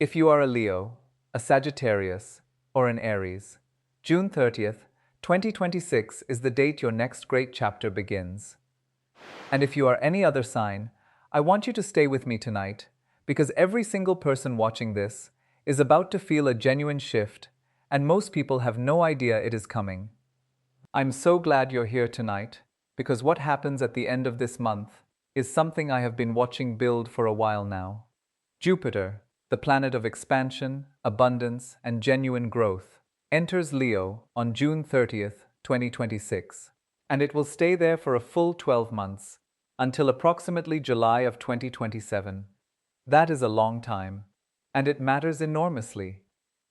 If you are a Leo, a Sagittarius, or an Aries, June 30th, 2026 is the date your next great chapter begins. And if you are any other sign, I want you to stay with me tonight, because every single person watching this is about to feel a genuine shift, and most people have no idea it is coming. I'm so glad you're here tonight, because what happens at the end of this month is something I have been watching build for a while now. Jupiter, the planet of expansion, abundance, and genuine growth, enters Leo on June 30th, 2026, and it will stay there for a full 12 months, until approximately July of 2027. That is a long time, and it matters enormously.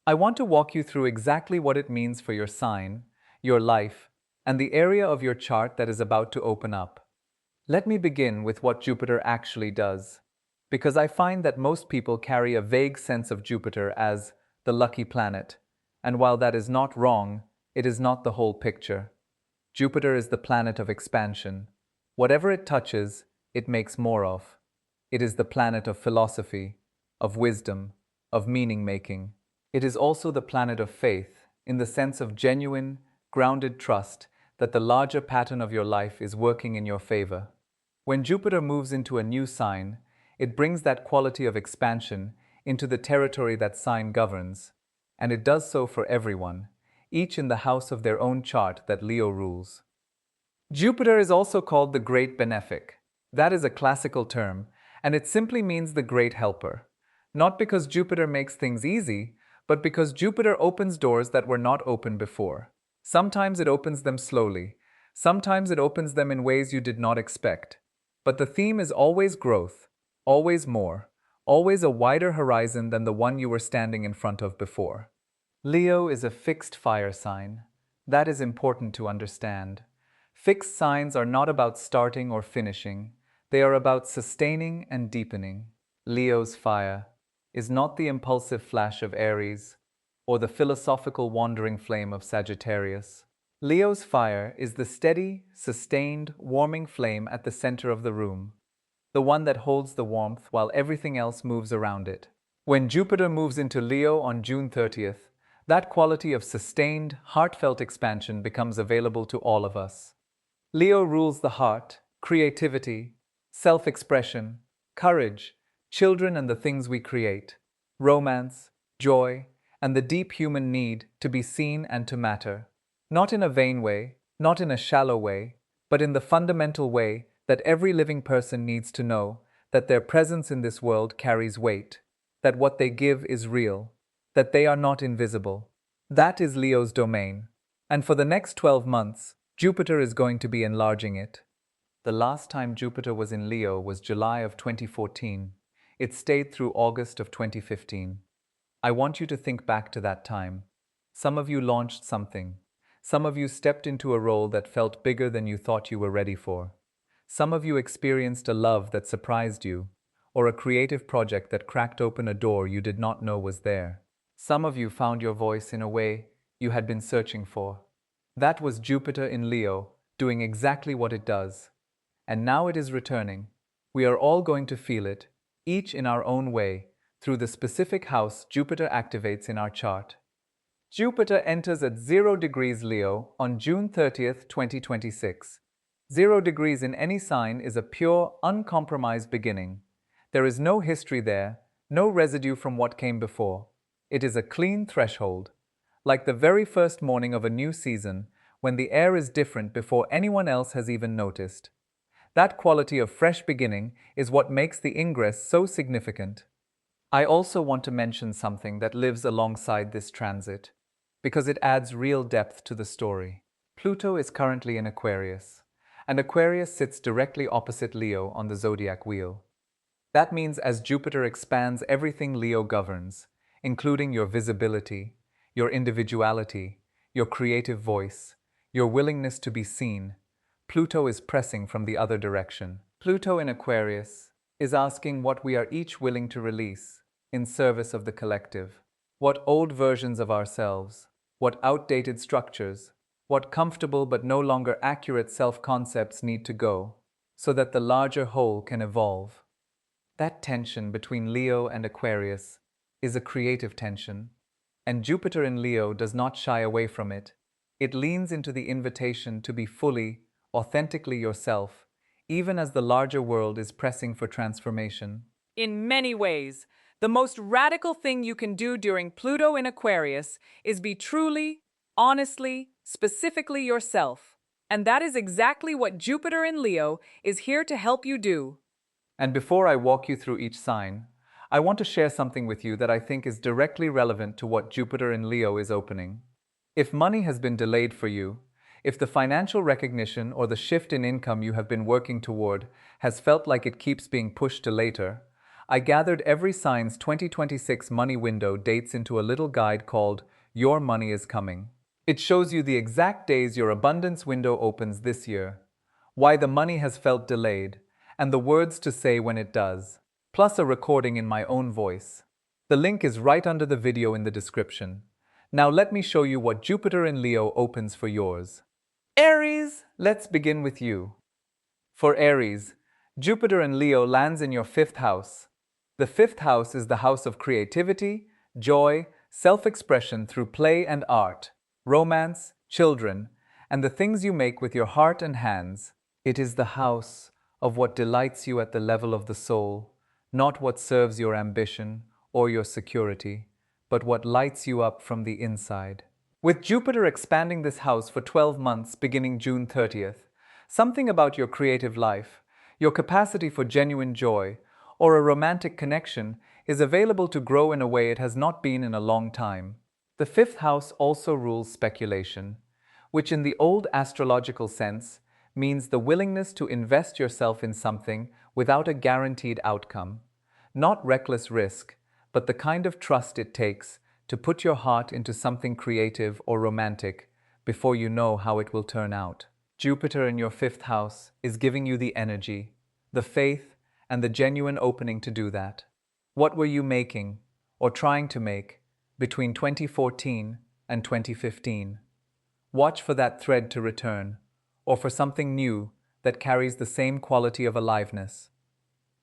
I want to walk you through exactly what it means for your sign, your life, and the area of your chart that is about to open up. Let me begin with what Jupiter actually does, because I find that most people carry a vague sense of Jupiter as the lucky planet, and while that is not wrong, it is not the whole picture. Jupiter is the planet of expansion. Whatever it touches, it makes more of. It is the planet of philosophy, of wisdom, of meaning-making. It is also the planet of faith, in the sense of genuine, grounded trust that the larger pattern of your life is working in your favor. When Jupiter moves into a new sign, it brings that quality of expansion into the territory that sign governs, and it does so for everyone, each in the house of their own chart that Leo rules. Jupiter is also called the Great Benefic. That is a classical term, and it simply means the Great Helper. Not because Jupiter makes things easy, but because Jupiter opens doors that were not open before. Sometimes it opens them slowly, sometimes it opens them in ways you did not expect. But the theme is always growth, always more, always a wider horizon than the one you were standing in front of before. Leo is a fixed fire sign. That is important to understand. Fixed signs are not about starting or finishing, they are about sustaining and deepening. Leo's fire is not the impulsive flash of Aries or the philosophical wandering flame of Sagittarius. Leo's fire is the steady, sustained, warming flame at the center of the room, the one that holds the warmth while everything else moves around it. When Jupiter moves into Leo on June 30th, that quality of sustained, heartfelt expansion becomes available to all of us. Leo rules the heart, creativity, self-expression, courage, children and the things we create, romance, joy, and the deep human need to be seen and to matter. Not in a vain way, not in a shallow way, but in the fundamental way that every living person needs to know that their presence in this world carries weight, that what they give is real, that they are not invisible. That is Leo's domain, and for the next 12 months, Jupiter is going to be enlarging it. The last time Jupiter was in Leo was July of 2014. It stayed through August of 2015. I want you to think back to that time. Some of you launched something. Some of you stepped into a role that felt bigger than you thought you were ready for. Some of you experienced a love that surprised you, or a creative project that cracked open a door you did not know was there. Some of you found your voice in a way you had been searching for. That was Jupiter in Leo, doing exactly what it does. And now it is returning. We are all going to feel it, each in our own way, through the specific house Jupiter activates in our chart. Jupiter enters at 0 degrees Leo on June 30th, 2026. 0 degrees in any sign is a pure, uncompromised beginning. There is no history there, no residue from what came before. It is a clean threshold, like the very first morning of a new season, when the air is different before anyone else has even noticed. That quality of fresh beginning is what makes the ingress so significant. I also want to mention something that lives alongside this transit, because it adds real depth to the story. Pluto is currently in Aquarius, and Aquarius sits directly opposite Leo on the zodiac wheel. That means as Jupiter expands everything Leo governs, including your visibility, your individuality, your creative voice, your willingness to be seen, Pluto is pressing from the other direction. Pluto in Aquarius is asking what we are each willing to release in service of the collective. What old versions of ourselves, what outdated structures, what comfortable but no longer accurate self-concepts need to go, so that the larger whole can evolve. That tension between Leo and Aquarius is a creative tension, and Jupiter in Leo does not shy away from it. It leans into the invitation to be fully, authentically yourself, even as the larger world is pressing for transformation. In many ways, the most radical thing you can do during Pluto in Aquarius is be truly, honestly, specifically yourself. And that is exactly what Jupiter in Leo is here to help you do. And before I walk you through each sign, I want to share something with you that I think is directly relevant to what Jupiter in Leo is opening. If money has been delayed for you, if the financial recognition or the shift in income you have been working toward has felt like it keeps being pushed to later, I gathered every sign's 2026 money window dates into a little guide called Your Money is Coming. It shows you the exact days your abundance window opens this year, why the money has felt delayed, and the words to say when it does, plus a recording in my own voice. The link is right under the video in the description. Now let me show you what Jupiter in Leo opens for yours. Aries, let's begin with you. For Aries, Jupiter in Leo lands in your fifth house. The fifth house is the house of creativity, joy, self-expression through play and art, romance, children, and the things you make with your heart and hands. It is the house of what delights you at the level of the soul, not what serves your ambition or your security, but what lights you up from the inside. With Jupiter expanding this house for 12 months beginning June 30th, something about your creative life, your capacity for genuine joy, or a romantic connection is available to grow in a way it has not been in a long time. The fifth house also rules speculation, which in the old astrological sense means the willingness to invest yourself in something without a guaranteed outcome. Not reckless risk, but the kind of trust it takes to put your heart into something creative or romantic before you know how it will turn out. Jupiter in your fifth house is giving you the energy, the faith, and the genuine opening to do that. What were you making, or trying to make, between 2014 and 2015? Watch for that thread to return, or for something new that carries the same quality of aliveness.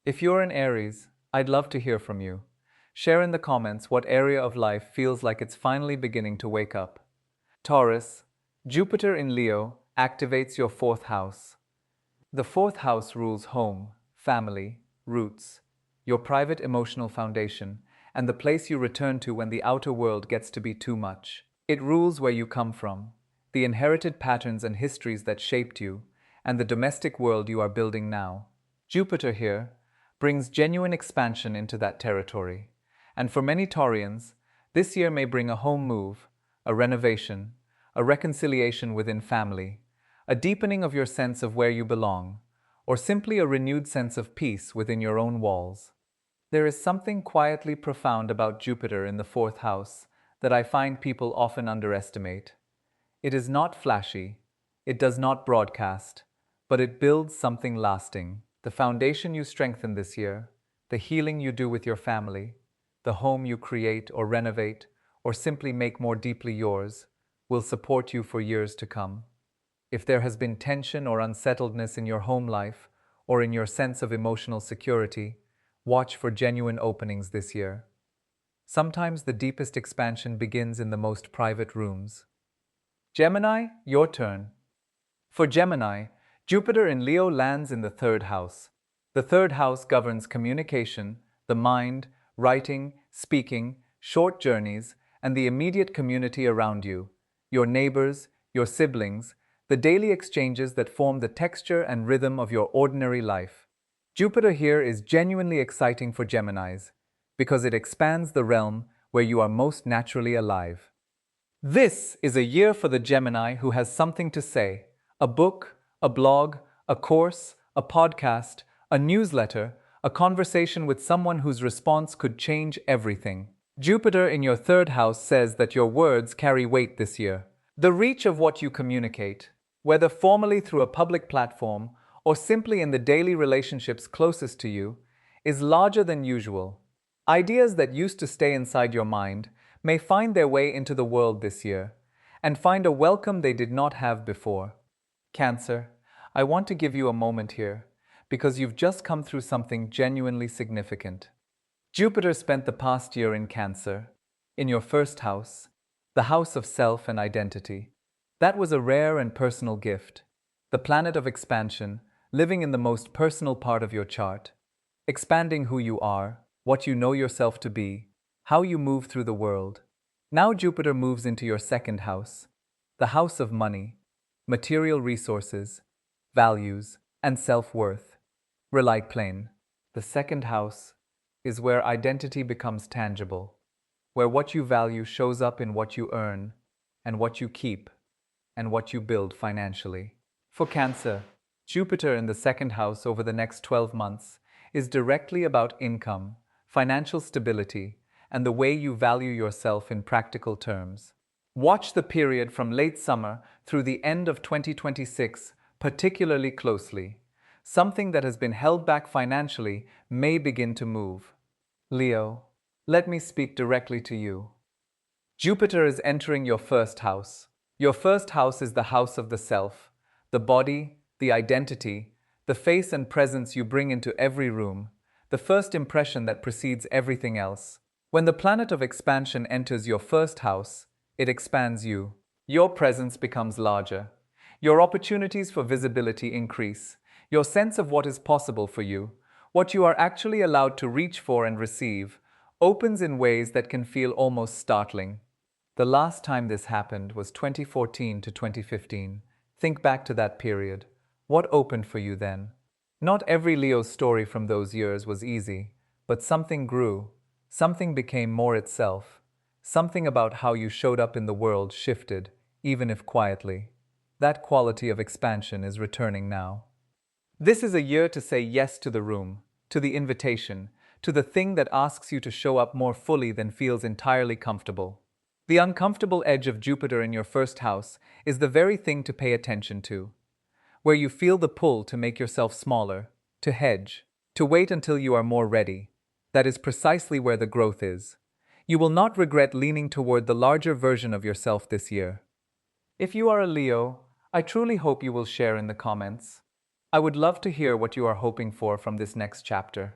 If you're an Aries, I'd love to hear from you. Share in the comments what area of life feels like it's finally beginning to wake up. Taurus, Jupiter in Leo activates your fourth house. The fourth house rules home, family, roots, your private emotional foundation, and the place you return to when the outer world gets to be too much. It rules where you come from, the inherited patterns and histories that shaped you, and the domestic world you are building now. Jupiter here brings genuine expansion into that territory. And for many Taurians, this year may bring a home move, a renovation, a reconciliation within family, a deepening of your sense of where you belong, or simply a renewed sense of peace within your own walls. There is something quietly profound about Jupiter in the fourth house that I find people often underestimate. It is not flashy, it does not broadcast, but it builds something lasting. The foundation you strengthen this year, the healing you do with your family, the home you create or renovate, or simply make more deeply yours, will support you for years to come. If there has been tension or unsettledness in your home life, or in your sense of emotional security, watch for genuine openings this year. Sometimes the deepest expansion begins in the most private rooms. Gemini, your turn. For Gemini, Jupiter in Leo lands in the third house. The third house governs communication, the mind, writing, speaking, short journeys, and the immediate community around you, your neighbors, your siblings, the daily exchanges that form the texture and rhythm of your ordinary life. Jupiter here is genuinely exciting for Geminis, because it expands the realm where you are most naturally alive. This is a year for the Gemini who has something to say. A book, a blog, a course, a podcast, a newsletter, a conversation with someone whose response could change everything. Jupiter in your third house says that your words carry weight this year. The reach of what you communicate, whether formally through a public platform or simply in the daily relationships closest to you, is larger than usual. Ideas that used to stay inside your mind may find their way into the world this year, and find a welcome they did not have before. Cancer, I want to give you a moment here, because you've just come through something genuinely significant. Jupiter spent the past year in Cancer, in your first house, the house of self and identity. That was a rare and personal gift, the planet of expansion, living in the most personal part of your chart, expanding who you are, what you know yourself to be, how you move through the world. Now Jupiter moves into your second house, the house of money, material resources, values, and self-worth. Rely plain. The second house is where identity becomes tangible, where what you value shows up in what you earn, and what you keep, and what you build financially. For Cancer, Jupiter in the second house over the next 12 months is directly about income, financial stability, and the way you value yourself in practical terms. Watch the period from late summer through the end of 2026 particularly closely. Something that has been held back financially may begin to move. Leo, let me speak directly to you. Jupiter is entering your first house. Your first house is the house of the self, the body, the identity, the face and presence you bring into every room, the first impression that precedes everything else. When the planet of expansion enters your first house, it expands you. Your presence becomes larger. Your opportunities for visibility increase. Your sense of what is possible for you, what you are actually allowed to reach for and receive, opens in ways that can feel almost startling. The last time this happened was 2014 to 2015. Think back to that period. What opened for you then? Not every Leo's story from those years was easy, but something grew. Something became more itself. Something about how you showed up in the world shifted, even if quietly. That quality of expansion is returning now. This is a year to say yes to the room, to the invitation, to the thing that asks you to show up more fully than feels entirely comfortable. The uncomfortable edge of Jupiter in your first house is the very thing to pay attention to, where you feel the pull to make yourself smaller, to hedge, to wait until you are more ready. That is precisely where the growth is. You will not regret leaning toward the larger version of yourself this year. If you are a Leo, I truly hope you will share in the comments. I would love to hear what you are hoping for from this next chapter.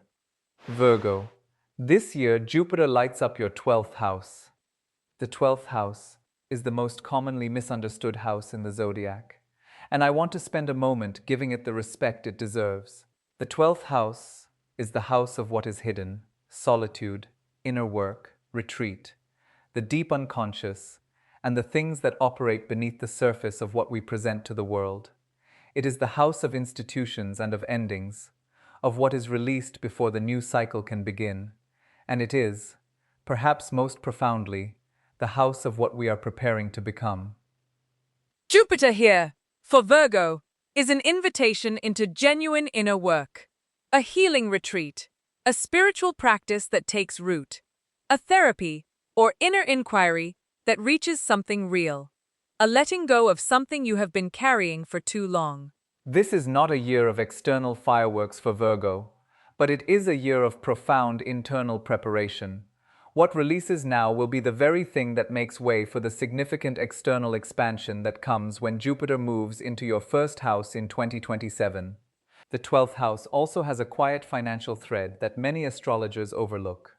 Virgo, this year Jupiter lights up your 12th house. The 12th house is the most commonly misunderstood house in the zodiac, and I want to spend a moment giving it the respect it deserves. The 12th house is the house of what is hidden, solitude, inner work, retreat, the deep unconscious, and the things that operate beneath the surface of what we present to the world. It is the house of institutions and of endings, of what is released before the new cycle can begin, and it is, perhaps most profoundly, the house of what we are preparing to become. Jupiter here, for Virgo, is an invitation into genuine inner work, a healing retreat, a spiritual practice that takes root, a therapy or inner inquiry that reaches something real, a letting go of something you have been carrying for too long. This is not a year of external fireworks for Virgo, but it is a year of profound internal preparation. What releases now will be the very thing that makes way for the significant external expansion that comes when Jupiter moves into your first house in 2027. The 12th house also has a quiet financial thread that many astrologers overlook.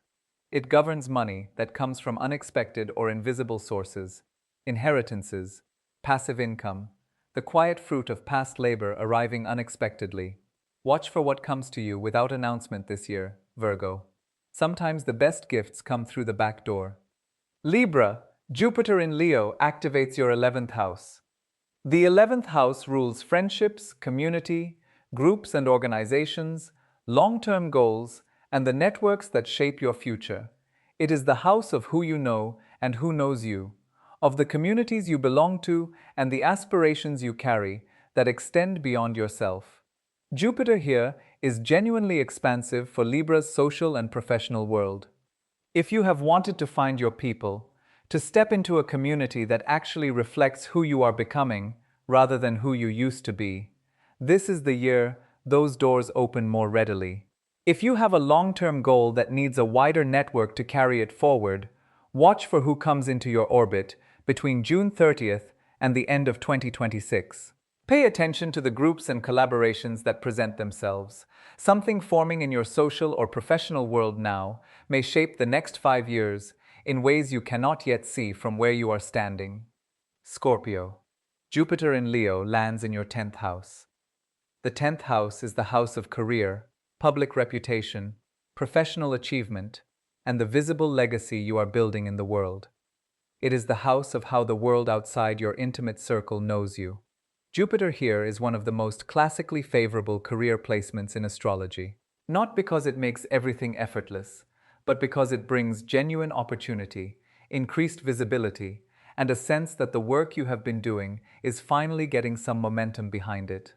It governs money that comes from unexpected or invisible sources, inheritances, passive income, the quiet fruit of past labor arriving unexpectedly. Watch for what comes to you without announcement this year, Virgo. Sometimes the best gifts come through the back door. Libra, Jupiter in Leo activates your 11th house. The 11th house rules friendships, community, groups and organizations, long-term goals, and the networks that shape your future. It is the house of who you know and who knows you, of the communities you belong to and the aspirations you carry that extend beyond yourself. Jupiter here is genuinely expansive for Libra's social and professional world. If you have wanted to find your people, to step into a community that actually reflects who you are becoming rather than who you used to be, this is the year those doors open more readily. If you have a long-term goal that needs a wider network to carry it forward, watch for who comes into your orbit between June 30th and the end of 2026. Pay attention to the groups and collaborations that present themselves. Something forming in your social or professional world now may shape the next 5 years in ways you cannot yet see from where you are standing. Scorpio. Jupiter in Leo lands in your 10th house. The 10th house is the house of career, public reputation, professional achievement, and the visible legacy you are building in the world. It is the house of how the world outside your intimate circle knows you. Jupiter here is one of the most classically favorable career placements in astrology. Not because it makes everything effortless, but because it brings genuine opportunity, increased visibility, and a sense that the work you have been doing is finally getting some momentum behind it.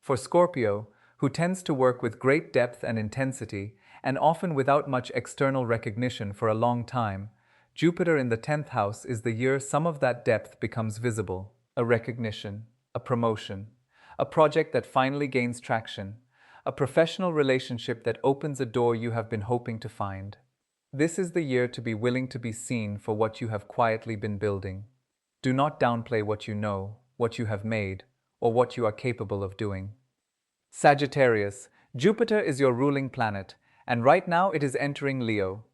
For Scorpio, who tends to work with great depth and intensity, and often without much external recognition for a long time, Jupiter in the 10th house is the year some of that depth becomes visible. A recognition, a promotion, a project that finally gains traction, a professional relationship that opens a door you have been hoping to find. This is the year to be willing to be seen for what you have quietly been building. Do not downplay what you know, what you have made, or what you are capable of doing. Sagittarius, Jupiter is your ruling planet, and right now it is entering Leo.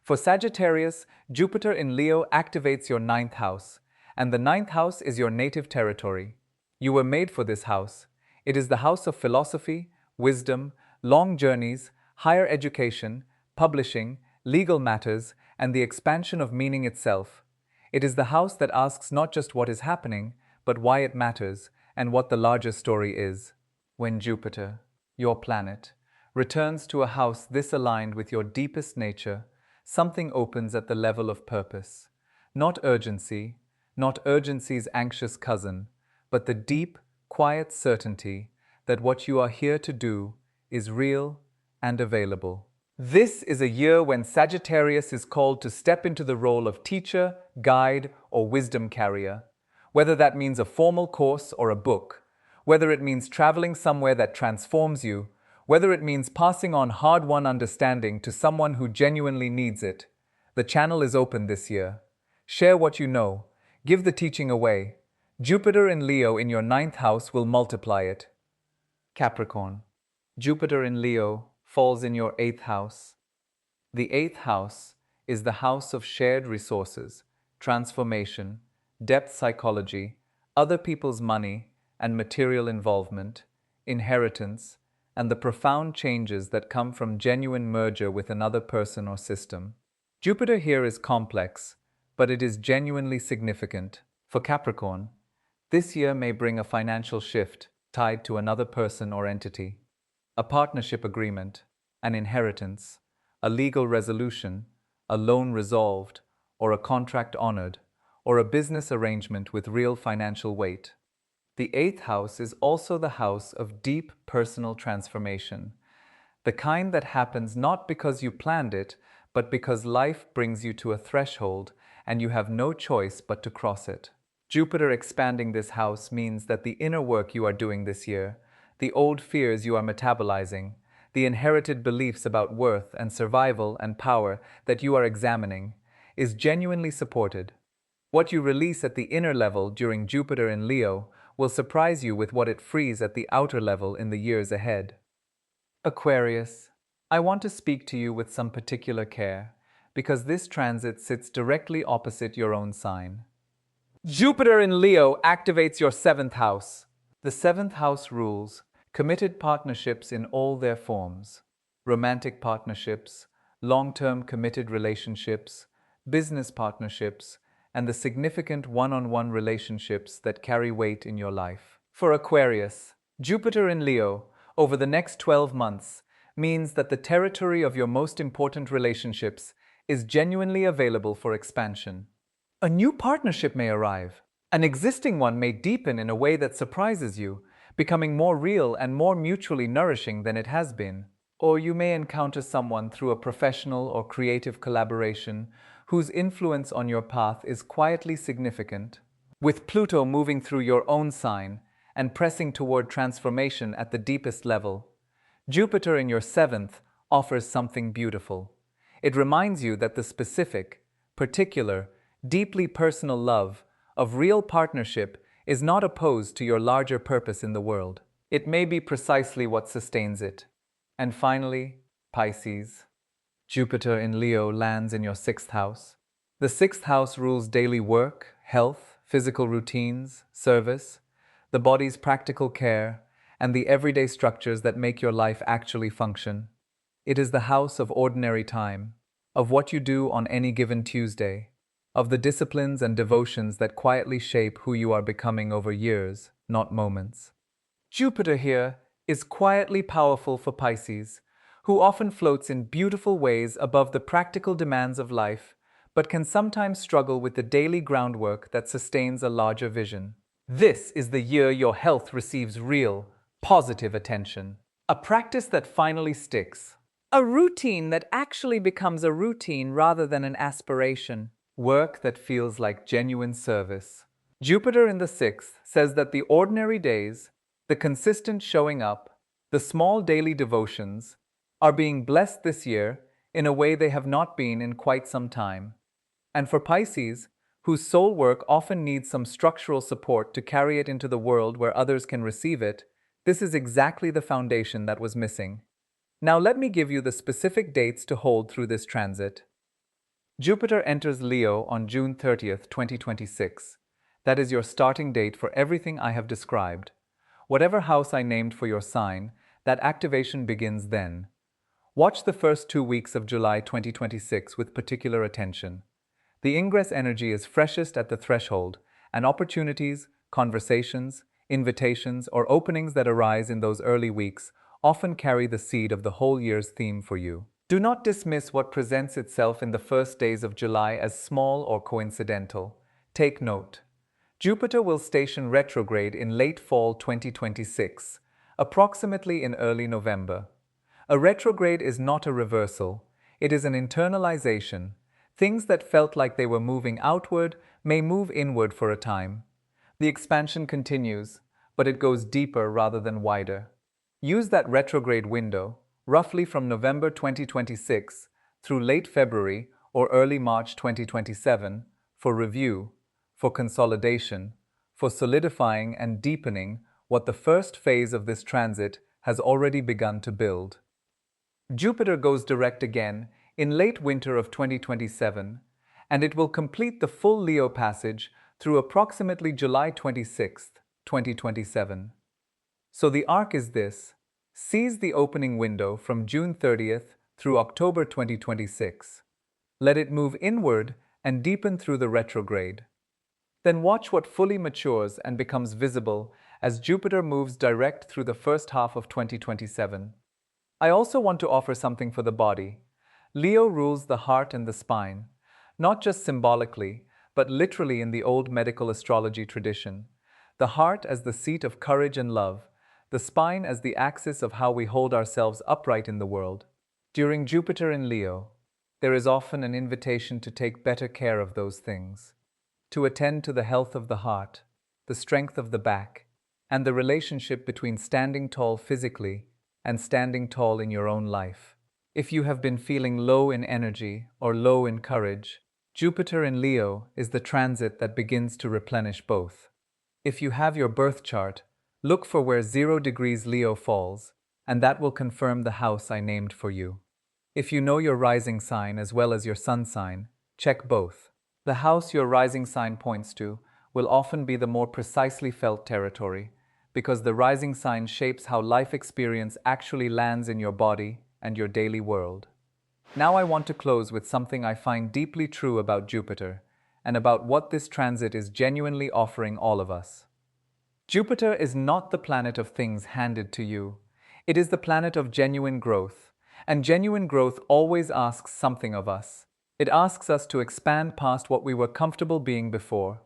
For Sagittarius, Jupiter in Leo activates your 9th house, and the 9th house is your native territory. You were made for this house. It is the house of philosophy, wisdom, long journeys, higher education, publishing, legal matters, and the expansion of meaning itself. It is the house that asks not just what is happening, but why it matters and what the larger story is. When Jupiter, your planet, returns to a house this aligned with your deepest nature, something opens at the level of purpose. Not urgency, not urgency's anxious cousin, but the deep, quiet certainty that what you are here to do is real and available. This is a year when Sagittarius is called to step into the role of teacher, guide, or wisdom carrier. Whether that means a formal course or a book, whether it means traveling somewhere that transforms you, whether it means passing on hard-won understanding to someone who genuinely needs it, the channel is open this year. Share what you know. Give the teaching away. Jupiter in Leo in your 9th house will multiply it. Capricorn. Jupiter in Leo falls in your 8th house. The 8th house is the house of shared resources, transformation, depth psychology, other people's money and material involvement, inheritance, and the profound changes that come from genuine merger with another person or system. Jupiter here is complex, but it is genuinely significant. For Capricorn, this year may bring a financial shift tied to another person or entity, a partnership agreement, an inheritance, a legal resolution, a loan resolved, or a contract honored, or a business arrangement with real financial weight. The 8th house is also the house of deep personal transformation, the kind that happens not because you planned it, but because life brings you to a threshold and you have no choice but to cross it. Jupiter expanding this house means that the inner work you are doing this year, the old fears you are metabolizing, the inherited beliefs about worth and survival and power that you are examining, is genuinely supported. What you release at the inner level during Jupiter in Leo will surprise you with what it frees at the outer level in the years ahead. Aquarius, I want to speak to you with some particular care, because this transit sits directly opposite your own sign. Jupiter in Leo activates your 7th house. The 7th house rules committed partnerships in all their forms: romantic partnerships, long-term committed relationships, business partnerships, and the significant one-on-one relationships that carry weight in your life. For Aquarius, Jupiter in Leo over the next 12 months means that the territory of your most important relationships is genuinely available for expansion. A new partnership may arrive. An existing one may deepen in a way that surprises you, becoming more real and more mutually nourishing than it has been. Or you may encounter someone through a professional or creative collaboration whose influence on your path is quietly significant. With Pluto moving through your own sign and pressing toward transformation at the deepest level, Jupiter in your 7th offers something beautiful. It reminds you that the specific, particular, deeply personal love of real partnership is not opposed to your larger purpose in the world. It may be precisely what sustains it. And finally, Pisces. Jupiter in Leo lands in your sixth house. The sixth house rules daily work, health, physical routines, service, the body's practical care, and the everyday structures that make your life actually function. It is the house of ordinary time, of what you do on any given Tuesday, of the disciplines and devotions that quietly shape who you are becoming over years, not moments. Jupiter here is quietly powerful for Pisces, who often floats in beautiful ways above the practical demands of life, but can sometimes struggle with the daily groundwork that sustains a larger vision. This is the year your health receives real, positive attention. A practice that finally sticks. A routine that actually becomes a routine rather than an aspiration. Work that feels like genuine service. Jupiter in the sixth says that the ordinary days, the consistent showing up, the small daily devotions, are being blessed this year in a way they have not been in quite some time. And for Pisces, whose soul work often needs some structural support to carry it into the world where others can receive it, this is exactly the foundation that was missing. Now let me give you the specific dates to hold through this transit. Jupiter enters Leo on June 30th, 2026. That is your starting date for everything I have described. Whatever house I named for your sign, that activation begins then. Watch the first 2 weeks of July 2026 with particular attention. The ingress energy is freshest at the threshold, and opportunities, conversations, invitations, or openings that arise in those early weeks often carry the seed of the whole year's theme for you. Do not dismiss what presents itself in the first days of July as small or coincidental. Take note. Jupiter will station retrograde in late fall 2026, approximately in early November. A retrograde is not a reversal, it is an internalization. Things that felt like they were moving outward may move inward for a time. The expansion continues, but it goes deeper rather than wider. Use that retrograde window, roughly from November 2026 through late February or early March 2027, for review, for consolidation, for solidifying and deepening what the first phase of this transit has already begun to build. Jupiter goes direct again in late winter of 2027, and it will complete the full Leo passage through approximately July 26th, 2027. So the arc is this: seize the opening window from June 30th through October 2026. Let it move inward and deepen through the retrograde. Then watch what fully matures and becomes visible as Jupiter moves direct through the first half of 2027. I also want to offer something for the body. Leo rules the heart and the spine, not just symbolically, but literally in the old medical astrology tradition. The heart as the seat of courage and love, the spine as the axis of how we hold ourselves upright in the world. During Jupiter in Leo, there is often an invitation to take better care of those things, to attend to the health of the heart, the strength of the back, and the relationship between standing tall physically and standing tall in your own life. If you have been feeling low in energy or low in courage, Jupiter in Leo is the transit that begins to replenish both. If you have your birth chart, look for where 0 degrees Leo falls, and that will confirm the house I named for you. If you know your rising sign as well as your sun sign, check both. The house your rising sign points to will often be the more precisely felt territory, because the rising sign shapes how life experience actually lands in your body and your daily world. Now I want to close with something I find deeply true about Jupiter, and about what this transit is genuinely offering all of us. Jupiter is not the planet of things handed to you. It is the planet of genuine growth, and genuine growth always asks something of us. It asks us to expand past what we were comfortable being before.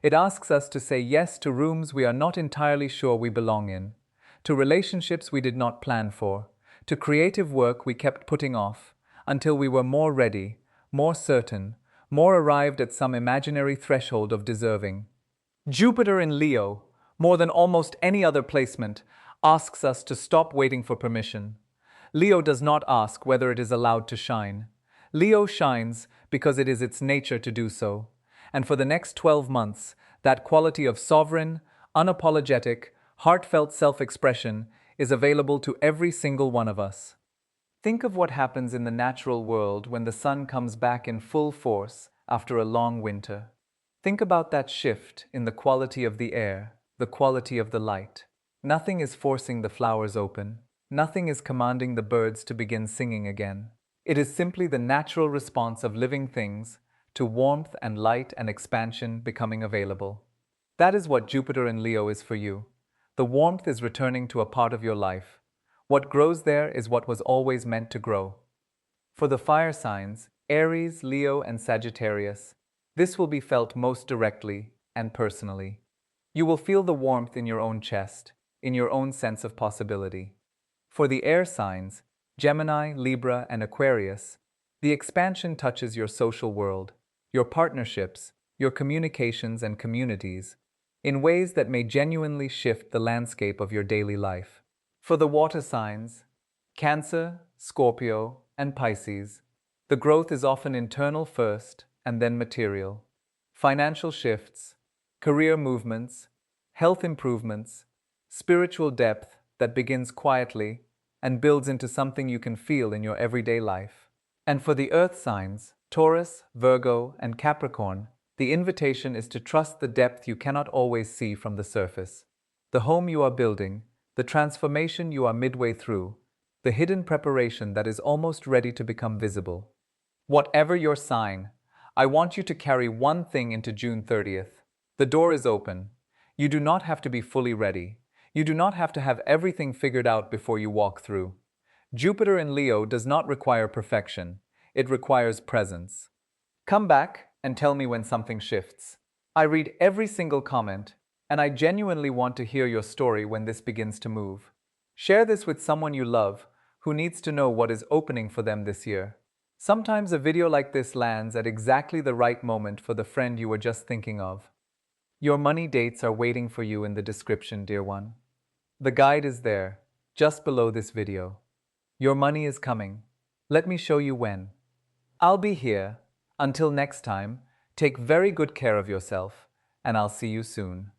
It asks us to say yes to rooms we are not entirely sure we belong in, to relationships we did not plan for, to creative work we kept putting off, until we were more ready, more certain, more arrived at some imaginary threshold of deserving. Jupiter in Leo, more than almost any other placement, asks us to stop waiting for permission. Leo does not ask whether it is allowed to shine. Leo shines because it is its nature to do so. And for the next 12 months, that quality of sovereign, Unapologetic, heartfelt self-expression is available to every single one of us. Think of what happens in the natural world when the sun comes back in full force after a long winter. Think about that shift in the quality of the air, the quality of the light. Nothing is forcing the flowers open. Nothing is commanding the birds to begin singing again. It is simply the natural response of living things to warmth and light and expansion becoming available. That is what Jupiter in Leo is for you. The warmth is returning to a part of your life. What grows there is what was always meant to grow. For the fire signs, Aries, Leo, and Sagittarius, this will be felt most directly and personally. You will feel the warmth in your own chest, in your own sense of possibility. For the air signs, Gemini, Libra, and Aquarius, the expansion touches your social world, your partnerships, your communications and communities, in ways that may genuinely shift the landscape of your daily life. For the water signs, Cancer, Scorpio, and Pisces, the growth is often internal first and then material. Financial shifts, career movements, health improvements, spiritual depth that begins quietly and builds into something you can feel in your everyday life. And for the earth signs, Taurus, Virgo, and Capricorn, the invitation is to trust the depth you cannot always see from the surface. The home you are building, the transformation you are midway through, the hidden preparation that is almost ready to become visible. Whatever your sign, I want you to carry one thing into June 30th. The door is open. You do not have to be fully ready. You do not have to have everything figured out before you walk through. Jupiter in Leo does not require perfection. It requires presence. Come back and tell me when something shifts. I read every single comment, and I genuinely want to hear your story when this begins to move. Share this with someone you love who needs to know what is opening for them this year. Sometimes a video like this lands at exactly the right moment for the friend you were just thinking of. Your money dates are waiting for you in the description, dear one. The guide is there, just below this video. Your money is coming. Let me show you when. I'll be here. Until next time, take very good care of yourself, and I'll see you soon.